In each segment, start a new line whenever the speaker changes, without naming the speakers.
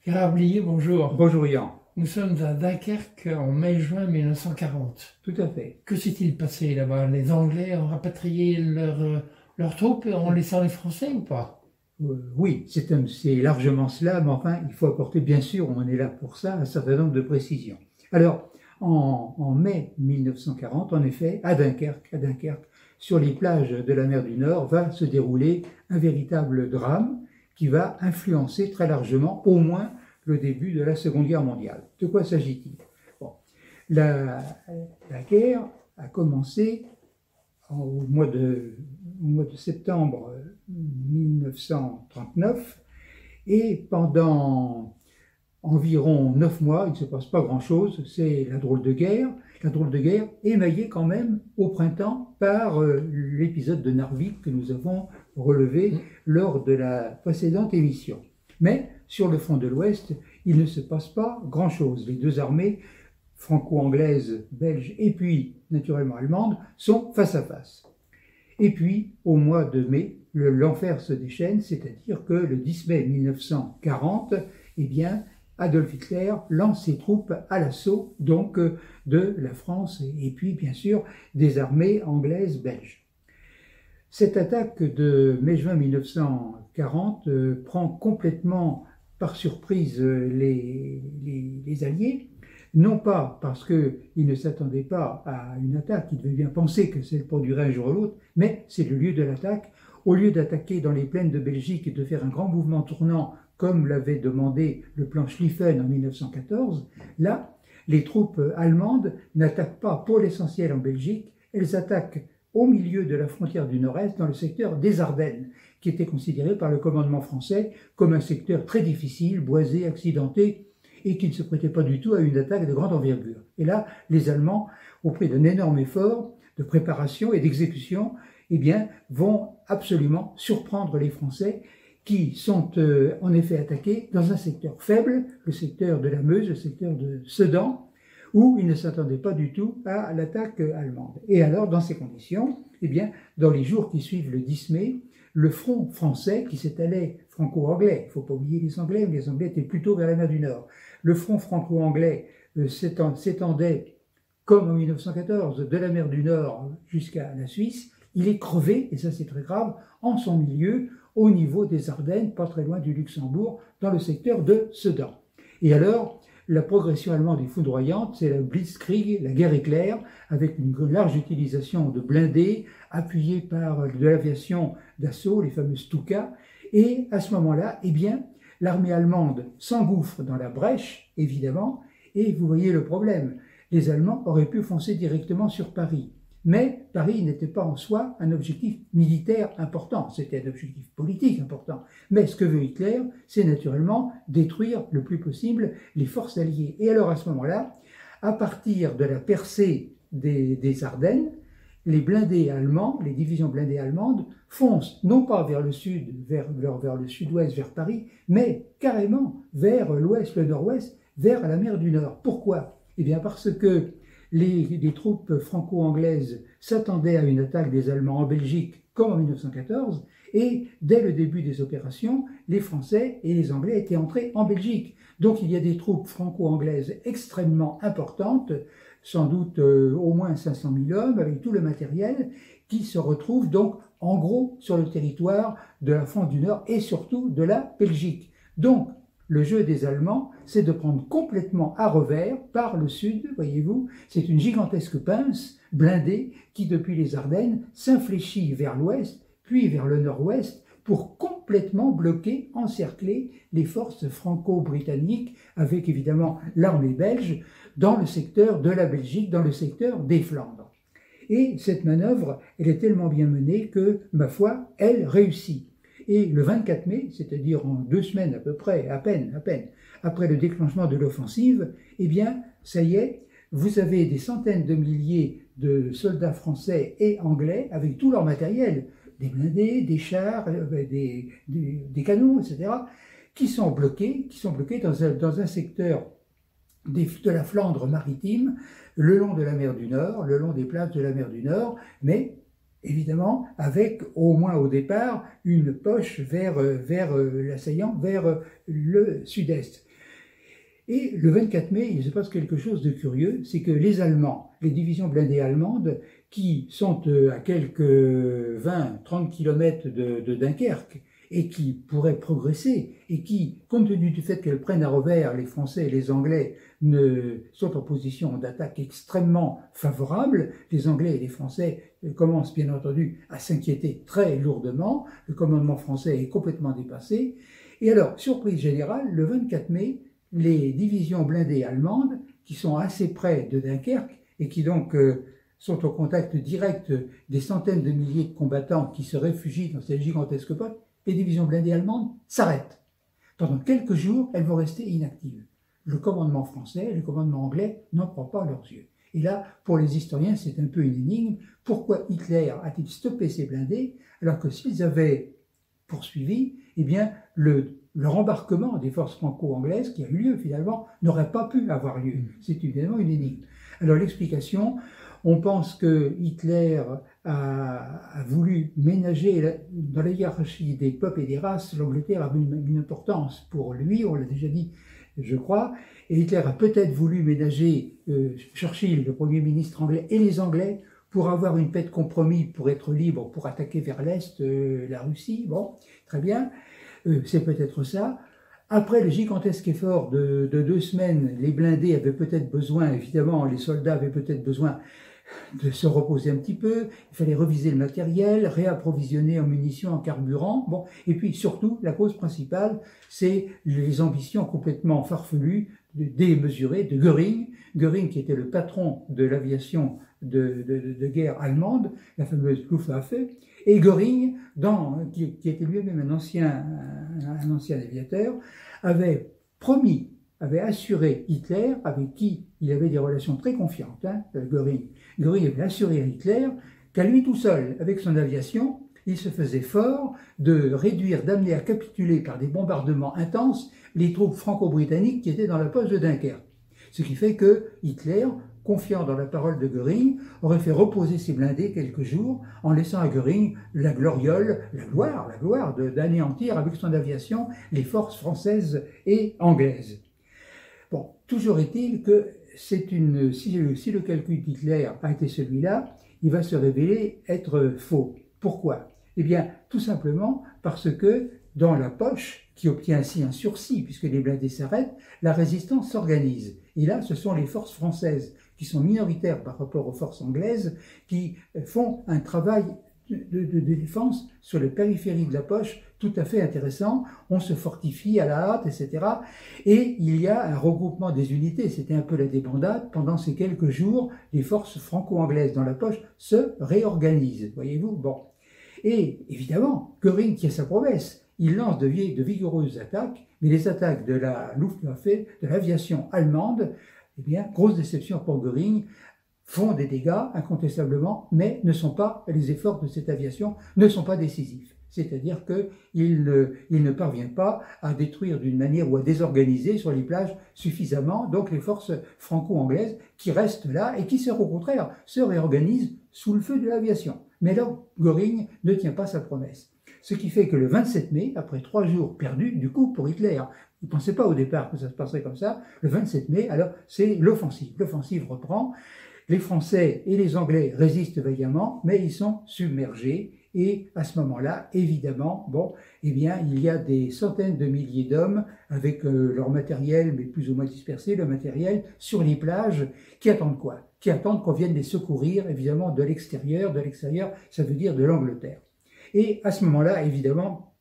Gérard Blier, bonjour.
Bonjour Yann.
Nous sommes à Dunkerque en mai-juin 1940.
Tout à fait.
Que s'est-il passé là-bas? Les Anglais ont rapatrié leurs troupes en laissant les Français ou pas?
Oui, c'est largement cela, mais enfin, il faut apporter, bien sûr, on est là pour ça, un certain nombre de précisions. Alors, en mai 1940, en effet, à Dunkerque, sur les plages de la mer du Nord, va se dérouler un véritable drame qui va influencer très largement, au moins, le début de la Seconde Guerre mondiale. De quoi s'agit-il? Bon, la guerre a commencé au mois de septembre 1939 et pendant environ 9 mois, il ne se passe pas grand-chose, c'est la drôle de guerre émaillée quand même au printemps par l'épisode de Narvik que nous avons relevé lors de la précédente émission. Mais sur le front de l'Ouest, il ne se passe pas grand-chose. Les deux armées, franco-anglaise, belge et puis naturellement allemande, sont face à face. Et puis, au mois de mai, l'enfer se déchaîne, c'est-à-dire que le 10 mai 1940, eh bien, Adolf Hitler lance ses troupes à l'assaut donc de la France et puis bien sûr des armées anglaises, belges. Cette attaque de mai-juin 1940 prend complètement par surprise les Alliés, non pas parce qu'ils ne s'attendaient pas à une attaque, ils devaient bien penser que ça produirait un jour ou l'autre, mais c'est le lieu de l'attaque. Au lieu d'attaquer dans les plaines de Belgique et de faire un grand mouvement tournant, comme l'avait demandé le plan Schlieffen en 1914, là, les troupes allemandes n'attaquent pas pour l'essentiel en Belgique, elles attaquent au milieu de la frontière du Nord-Est, dans le secteur des Ardennes, qui était considéré par le commandement français comme un secteur très difficile, boisé, accidenté, et qui ne se prêtait pas du tout à une attaque de grande envergure. Et là, les Allemands, au prix d'un énorme effort de préparation et d'exécution, eh bien, vont absolument surprendre les Français qui sont en effet attaqués dans un secteur faible, le secteur de la Meuse, le secteur de Sedan, où ils ne s'attendaient pas du tout à l'attaque allemande. Et alors, dans ces conditions, eh bien, dans les jours qui suivent le 10 mai, le front français qui s'étalait franco-anglais, il ne faut pas oublier les Anglais, mais les Anglais étaient plutôt vers la mer du Nord, le front franco-anglais s'étendait, comme en 1914, de la mer du Nord jusqu'à la Suisse. Il est crevé, et ça c'est très grave, en son milieu, au niveau des Ardennes, pas très loin du Luxembourg, dans le secteur de Sedan. Et alors, la progression allemande est foudroyante, c'est la Blitzkrieg, la guerre éclair, avec une large utilisation de blindés, appuyés par de l'aviation d'assaut, les fameux Stuka. Et à ce moment-là, eh bien, l'armée allemande s'engouffre dans la brèche, évidemment, et vous voyez le problème. Les Allemands auraient pu foncer directement sur Paris. Mais Paris n'était pas en soi un objectif militaire important, c'était un objectif politique important. Mais ce que veut Hitler, c'est naturellement détruire le plus possible les forces alliées. Et alors à ce moment-là, à partir de la percée des Ardennes, les blindés allemands, les divisions blindées allemandes, foncent non pas vers le sud, vers le sud-ouest, vers Paris, mais carrément vers l'ouest, le nord-ouest, vers la mer du Nord. Pourquoi? Eh bien parce que les troupes franco-anglaises s'attendaient à une attaque des Allemands en Belgique comme en 1914 et dès le début des opérations, les Français et les Anglais étaient entrés en Belgique. Donc il y a des troupes franco-anglaises extrêmement importantes, sans doute au moins 500 000 hommes avec tout le matériel qui se retrouvent donc en gros sur le territoire de la France du Nord et surtout de la Belgique. Donc le jeu des Allemands, c'est de prendre complètement à revers par le sud, voyez-vous, c'est une gigantesque pince blindée qui, depuis les Ardennes, s'infléchit vers l'ouest, puis vers le nord-ouest, pour complètement bloquer, encercler les forces franco-britanniques, avec évidemment l'armée belge, dans le secteur de la Belgique, dans le secteur des Flandres. Et cette manœuvre, elle est tellement bien menée que, ma foi, elle réussit. Et le 24 mai, c'est-à-dire en 2 semaines à peu près, à peine, après le déclenchement de l'offensive, eh bien, ça y est, vous avez des centaines de milliers de soldats français et anglais avec tout leur matériel, des blindés, des chars, des canons, etc., qui sont bloqués dans un secteur de la Flandre maritime, le long de la mer du Nord, le long des plages de la mer du Nord, mais évidemment, avec au moins au départ une poche vers l'assaillant, vers le sud-est. Et le 24 mai, il se passe quelque chose de curieux, c'est que les Allemands, les divisions blindées allemandes, qui sont à quelques 20-30 kilomètres de Dunkerque, et qui pourraient progresser, et qui, compte tenu du fait qu'elles prennent à revers les Français et les Anglais, sont en position d'attaque extrêmement favorable. Les Anglais et les Français commencent bien entendu à s'inquiéter très lourdement, le commandement français est complètement dépassé, et alors, surprise générale, le 24 mai, les divisions blindées allemandes, qui sont assez près de Dunkerque, et qui donc sont au contact direct des centaines de milliers de combattants qui se réfugient dans cette gigantesque poche, les divisions blindées allemandes s'arrêtent. Pendant quelques jours, elles vont rester inactives. Le commandement français et le commandement anglais n'en croient pas leurs yeux. Et là, pour les historiens, c'est un peu une énigme. Pourquoi Hitler a-t-il stoppé ces blindés alors que s'ils avaient poursuivi, eh bien, le rembarquement des forces franco-anglaises qui a eu lieu finalement n'aurait pas pu avoir lieu. C'est évidemment une énigme. Alors l'explication, on pense que Hitler a voulu ménager dans la hiérarchie des peuples et des races, l'Angleterre avait une importance pour lui, on l'a déjà dit, je crois, et Hitler a peut-être voulu ménager Churchill, le Premier ministre anglais, et les Anglais pour avoir une paix de compromis, pour être libre, pour attaquer vers l'Est la Russie. Bon, très bien, c'est peut-être ça. Après le gigantesque effort de 2 semaines, les blindés avaient peut-être besoin, évidemment, les soldats avaient peut-être besoin de se reposer un petit peu, il fallait reviser le matériel, réapprovisionner en munitions, en carburant, bon, et puis surtout, la cause principale, c'est les ambitions complètement farfelues, démesurées de Göring. Göring qui était le patron de l'aviation de guerre allemande, la fameuse Luftwaffe, et Göring, qui était lui-même un ancien aviateur, avait assuré Hitler, avec qui il avait des relations très confiantes, Göring. Göring avait assuré à Hitler qu'à lui tout seul, avec son aviation, il se faisait fort de réduire, d'amener à capituler par des bombardements intenses les troupes franco-britanniques qui étaient dans la poche de Dunkerque. Ce qui fait que Hitler, confiant dans la parole de Göring, aurait fait reposer ses blindés quelques jours en laissant à Göring la gloriole, la gloire d'anéantir avec son aviation les forces françaises et anglaises. Bon, toujours est-il que si le calcul d'Hitler a été celui-là, il va se révéler être faux. Pourquoi? Eh bien, tout simplement parce que dans la poche, qui obtient ainsi un sursis, puisque les blindés s'arrêtent, la résistance s'organise. Et là, ce sont les forces françaises, qui sont minoritaires par rapport aux forces anglaises, qui font un travail de défense sur les périphéries de la poche tout à fait intéressant. On se fortifie à la hâte, etc. Et il y a un regroupement des unités. C'était un peu la débandade. Pendant ces quelques jours, les forces franco-anglaises dans la poche se réorganisent. Voyez-vous? Bon. Et évidemment, Göring tient sa promesse. Il lance de vigoureuses attaques, mais les attaques de la Luftwaffe, de l'aviation allemande, eh bien, grosse déception pour Göring, font des dégâts, incontestablement, mais les efforts de cette aviation ne sont pas décisifs. C'est-à-dire qu'il ne parvient pas à détruire d'une manière ou à désorganiser sur les plages suffisamment donc les forces franco-anglaises qui restent là et qui, au contraire, se réorganisent sous le feu de l'aviation. Mais là, Göring ne tient pas sa promesse. Ce qui fait que le 27 mai, après 3 jours perdus, du coup, pour Hitler, il ne pensait pas au départ que ça se passerait comme ça, le 27 mai, alors c'est l'offensive. L'offensive reprend, les Français et les Anglais résistent vaillamment, mais ils sont submergés, et à ce moment-là, évidemment, eh bien, il y a des centaines de milliers d'hommes avec leur matériel, mais plus ou moins dispersé, le matériel, sur les plages, qui attendent quoi? Qui attendent qu'on vienne les secourir, évidemment, de l'extérieur, ça veut dire de l'Angleterre. Et à ce moment-là, évidemment,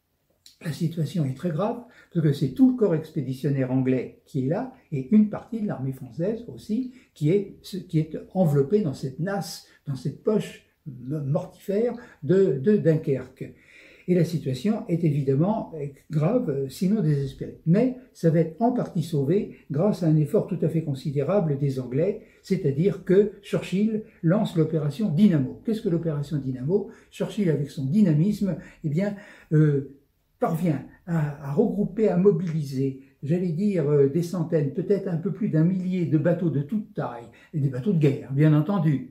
la situation est très grave, parce que c'est tout le corps expéditionnaire anglais qui est là, et une partie de l'armée française aussi, qui est enveloppée dans cette nasse, dans cette poche mortifère de Dunkerque. Et la situation est évidemment grave, sinon désespérée. Mais ça va être en partie sauvé grâce à un effort tout à fait considérable des Anglais, c'est-à-dire que Churchill lance l'opération Dynamo. Qu'est-ce que l'opération Dynamo? Churchill, avec son dynamisme, eh bien, parvient à regrouper, à mobiliser, j'allais dire des centaines, peut-être un peu plus d'1 millier de bateaux de toute taille, et des bateaux de guerre, bien entendu,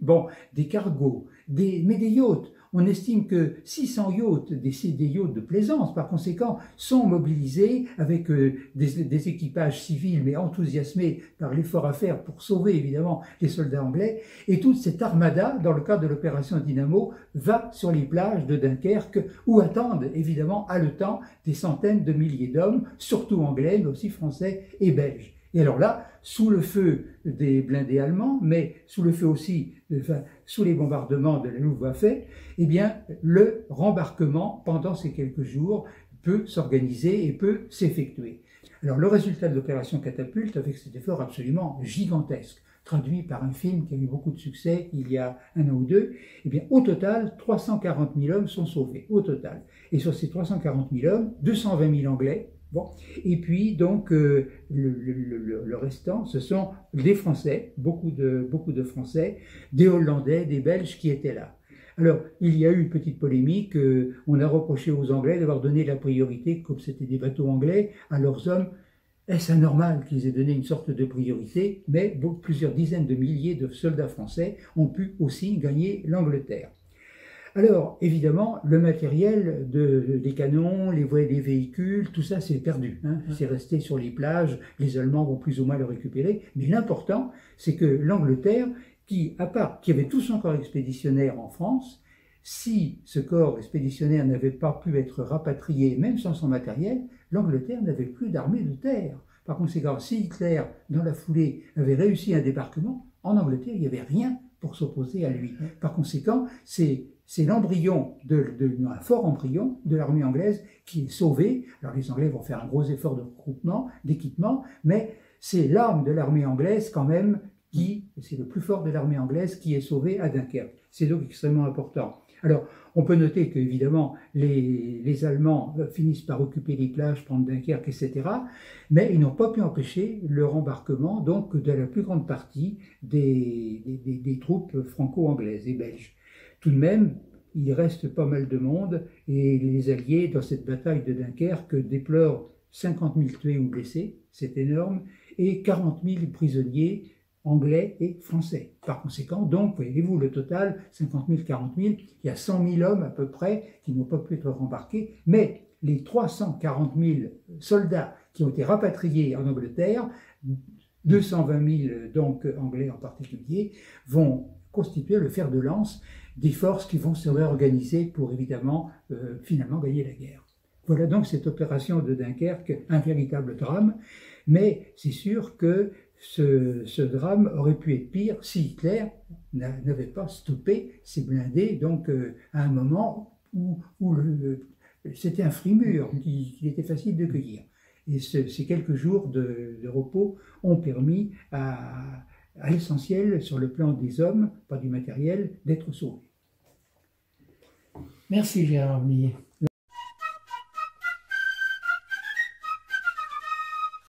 des cargos, mais des yachts. On estime que 600 yachts, des yachts de plaisance, par conséquent, sont mobilisés avec des équipages civils, mais enthousiasmés par l'effort à faire pour sauver, évidemment, les soldats anglais. Et toute cette armada, dans le cadre de l'opération Dynamo, va sur les plages de Dunkerque, où attendent, évidemment, haletant, des centaines de milliers d'hommes, surtout anglais, mais aussi français et belges. Et alors là, sous le feu des blindés allemands, mais sous le feu aussi, sous les bombardements de la Luftwaffe, eh bien, le rembarquement, pendant ces quelques jours, peut s'organiser et peut s'effectuer. Alors, le résultat de l'opération Catapulte, avec cet effort absolument gigantesque, traduit par un film qui a eu beaucoup de succès il y a 1 an ou 2, eh bien, au total, 340 000 hommes sont sauvés, au total. Et sur ces 340 000 hommes, 220 000 Anglais. Bon. Et puis, donc, le restant, ce sont des Français, beaucoup de Français, des Hollandais, des Belges qui étaient là. Alors, il y a eu une petite polémique, on a reproché aux Anglais d'avoir donné la priorité, comme c'était des bateaux anglais, à leurs hommes. Est-ce anormal qu'ils aient donné une sorte de priorité? Mais plusieurs dizaines de milliers de soldats français ont pu aussi gagner l'Angleterre. Alors, évidemment, le matériel des canons, les véhicules, tout ça c'est perdu. Hein. C'est resté sur les plages, les Allemands vont plus ou moins le récupérer. Mais l'important, c'est que l'Angleterre, qui avait tout son corps expéditionnaire en France, si ce corps expéditionnaire n'avait pas pu être rapatrié, même sans son matériel, l'Angleterre n'avait plus d'armée de terre. Par conséquent, si Hitler, dans la foulée, avait réussi un débarquement, en Angleterre, il n'y avait rien pour s'opposer à lui. Par conséquent, c'est l'embryon, un fort embryon de l'armée anglaise qui est sauvé. Alors les Anglais vont faire un gros effort de regroupement, d'équipement, mais c'est l'arme de l'armée anglaise quand même c'est le plus fort de l'armée anglaise qui est sauvé à Dunkerque. C'est donc extrêmement important. Alors, on peut noter qu'évidemment, les Allemands finissent par occuper les plages, prendre Dunkerque, etc. Mais ils n'ont pas pu empêcher le rembarquement donc, de la plus grande partie des troupes franco-anglaises et belges. Tout de même, il reste pas mal de monde et les Alliés, dans cette bataille de Dunkerque, déplorent 50 000 tués ou blessés, c'est énorme, et 40 000 prisonniers anglais et français. Par conséquent, donc, voyez-vous, le total, 50 000, 40 000, il y a 100 000 hommes à peu près qui n'ont pas pu être rembarqués, mais les 340 000 soldats qui ont été rapatriés en Angleterre, 220 000 donc anglais en particulier, vont constituer le fer de lance des forces qui vont se réorganiser pour évidemment finalement gagner la guerre. Voilà donc cette opération de Dunkerque, un véritable drame, mais c'est sûr que ce drame aurait pu être pire si Hitler n'avait pas stoppé ses blindés, donc à un moment où c'était un frimur qu'il était facile de cueillir. Et ces quelques jours de repos ont permis à l'essentiel, sur le plan des hommes, pas du matériel, d'être sauvés.
Merci Gérard Millet.